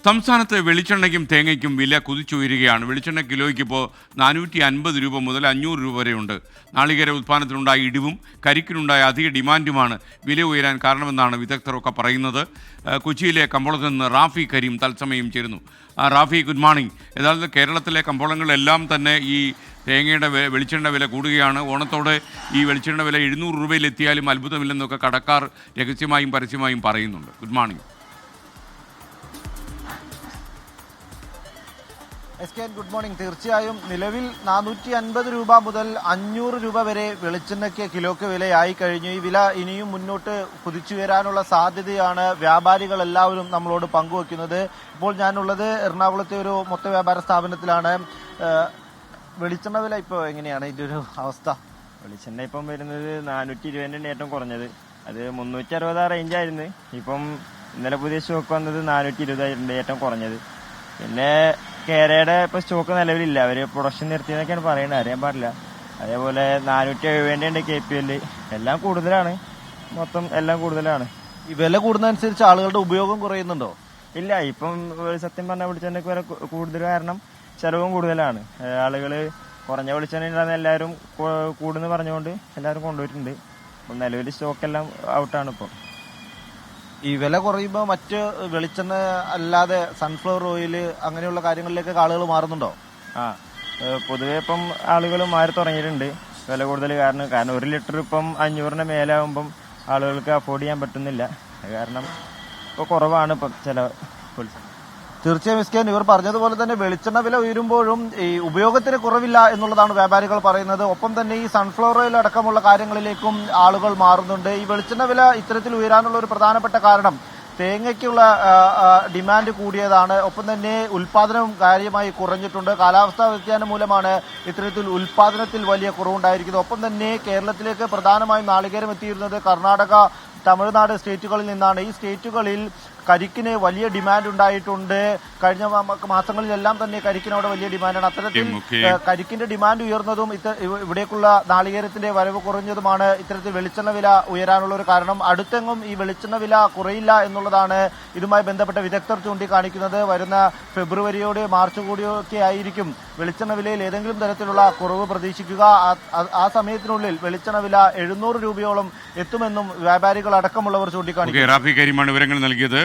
സംസ്ഥാനത്ത് വെളിച്ചെണ്ണയ്ക്കും തേങ്ങയ്ക്കും വില കുതിച്ചുയരുകയാണ്. വെളിച്ചെണ്ണ കിലോയ്ക്ക് ഇപ്പോൾ 450 രൂപ മുതൽ 500 രൂപ വരെയുണ്ട്. നാളികേര ഉത്പാദനത്തിലുണ്ടായ ഇടിവും കരിക്കിനുണ്ടായ അധിക ഡിമാൻഡുമാണ് വില ഉയരാൻ കാരണമെന്നാണ് വിദഗ്ധരൊക്കെ പറയുന്നത്. കൊച്ചിയിലെ കമ്പോളത്തിൽ നിന്ന് റാഫി കരീം തത്സമയം ചേരുന്നു. Rafi, good morning. യഥാർത്ഥത്തിൽ കേരളത്തിലെ കമ്പോളങ്ങളിലെല്ലാം തന്നെ ഈ തേങ്ങയുടെ വെളിച്ചെണ്ണ വില കൂടുകയാണ്. ഓണത്തോടെ ഈ വെളിച്ചെണ്ണ വില 700 രൂപയിലെത്തിയാലും അത്ഭുതമില്ലെന്നൊക്കെ കടക്കാർ രഹസ്യമായും പരസ്യമായും പറയുന്നുണ്ട്. Good morning. Good morning. തീർച്ചയായും നിലവിൽ 450 രൂപ മുതൽ 500 രൂപ വരെ വെളിച്ചെണ്ണയ്ക്ക് കിലോക്ക് വിലയായി കഴിഞ്ഞു. ഈ വില ഇനിയും മുന്നോട്ട് കുതിച്ചുയരാനുള്ള സാധ്യതയാണ് വ്യാപാരികൾ എല്ലാവരും നമ്മളോട് പങ്കുവെക്കുന്നത്. ഇപ്പോൾ ഞാനുള്ളത് എറണാകുളത്തെ ഒരു മൊത്ത വ്യാപാര സ്ഥാപനത്തിലാണ്. വെളിച്ചെണ്ണ വില ഇപ്പോൾ എങ്ങനെയാണ് ഇതിന്റെ ഒരു അവസ്ഥ? വെളിച്ചെണ്ണ ഇപ്പം വരുന്നത് 420 ഏറ്റവും കുറഞ്ഞത്. അത് 360 റേഞ്ചായിരുന്നു. ഇപ്പം ഇന്നലെ പുതിയ സ്റ്റോക്ക് വന്നത് 420 ഏറ്റവും കുറഞ്ഞത്. പിന്നെ കേരയുടെ ഇപ്പൊ സ്റ്റോക്ക് നിലവിലില്ല, അവര് പ്രൊഡക്ഷൻ നിർത്തിയെന്നൊക്കെയാണ് പറയുന്നത്, അറിയാൻ പാടില്ല. അതേപോലെ 470 ഉണ്ട് KPL. എല്ലാം കൂടുതലാണ്, മൊത്തം എല്ലാം കൂടുതലാണ്. ഈ വില കൂടുന്നതനുസരിച്ച് ആളുകളുടെ ഉപയോഗം കുറയുന്നുണ്ടോ? ഇല്ല, ഇപ്പം സത്യം പറഞ്ഞാൽ വെളിച്ചെണ്ണയ്ക്ക് വില കൂടുതൽ കാരണം ചെലവും കൂടുതലാണ്. ആളുകള് കുറഞ്ഞ വെളിച്ചെണ്ണ ഉണ്ടാകുന്ന എല്ലാവരും കൂടുന്ന് പറഞ്ഞുകൊണ്ട് എല്ലാവരും കൊണ്ടുപോയിട്ടുണ്ട്. അപ്പം നിലവിൽ സ്റ്റോക്കെല്ലാം ഔട്ടാണ് ഇപ്പോൾ. ഈ വില കുറയുമ്പോൾ മറ്റ് വെളിച്ചെണ്ണ അല്ലാതെ സൺഫ്ലവർ ഓയിൽ അങ്ങനെയുള്ള കാര്യങ്ങളിലേക്ക് ആളുകൾ മാറുന്നുണ്ടോ? പൊതുവെ ഇപ്പം ആളുകൾ മാറി തുടങ്ങിയിട്ടുണ്ട് വില കൂടുതൽ കാരണം. 1 ലിറ്റർ ഇപ്പം 500 മേലാകുമ്പം ആളുകൾക്ക് അഫോർഡ് ചെയ്യാൻ പറ്റുന്നില്ല. കാരണം ഇപ്പോൾ കുറവാണ് ഇപ്പം ചില. തീർച്ചയായും ഇവർ പറഞ്ഞതുപോലെ തന്നെ വെളിച്ചെണ്ണ വില ഉയരുമ്പോഴും ഈ ഉപയോഗത്തിന് കുറവില്ല എന്നുള്ളതാണ് വ്യാപാരികൾ പറയുന്നത്. ഒപ്പം തന്നെ ഈ സൺഫ്ലവർ ഓയിൽ അടക്കമുള്ള കാര്യങ്ങളിലേക്കും ആളുകൾ മാറുന്നുണ്ട്. ഈ വെളിച്ചെണ്ണ വില ഇത്തരത്തിൽ ഉയരാനുള്ള ഒരു പ്രധാനപ്പെട്ട കാരണം തേങ്ങയ്ക്കുള്ള ഡിമാൻഡ് കൂടിയതാണ്. ഒപ്പം തന്നെ ഉൽപാദനം കാര്യമായി കുറഞ്ഞിട്ടുണ്ട്. കാലാവസ്ഥാ വ്യതിയാനം മൂലമാണ് ഇത്തരത്തിൽ ഉൽപാദനത്തിൽ വലിയ കുറവുണ്ടായിരിക്കുന്നത്. ഒപ്പം തന്നെ കേരളത്തിലേക്ക് പ്രധാനമായും നാളികേരം എത്തിയിരുന്നത് കർണാടക, തമിഴ്നാട് സ്റ്റേറ്റുകളിൽ നിന്നാണ്. ഈ സ്റ്റേറ്റുകളിൽ കരിക്കിന് വലിയ ഡിമാൻഡ് ഉണ്ടായിട്ടുണ്ട്. കഴിഞ്ഞ മാസങ്ങളിലെല്ലാം തന്നെ കരിക്കിന് അവിടെ വലിയ ഡിമാൻഡാണ്. അത്തരത്തിൽ കരിക്കിന്റെ ഡിമാൻഡ് ഉയർന്നതും ഇവിടേക്കുള്ള നാളികേരത്തിന്റെ വരവ് കുറഞ്ഞതുമാണ് ഇത്തരത്തിൽ വെളിച്ചെണ്ണ വില ഉയരാനുള്ള ഒരു കാരണം. അടുത്തെങ്ങും ഈ വെളിച്ചെണ്ണ വില കുറയില്ല എന്നുള്ളതാണ് ഇതുമായി ബന്ധപ്പെട്ട വിദഗ്ധർ ചൂണ്ടിക്കാണിക്കുന്നത്. വരുന്ന ഫെബ്രുവരിയോട് മാർച്ച് കൂടിയൊക്കെ ആയിരിക്കും വെളിച്ചെണ്ണ വിലയിൽ ഏതെങ്കിലും തരത്തിലുള്ള കുറവ് പ്രതീക്ഷിക്കുക. ആ സമയത്തിനുള്ളിൽ വെളിച്ചെണ്ണ വില 700 രൂപയോളം എത്തുമെന്നും വ്യാപാരികൾ അടക്കമുള്ളവർ ചൂണ്ടിക്കാണിക്കുന്നു. റാഫി കരീമാണ് വിവരങ്ങൾ നൽകിയത്.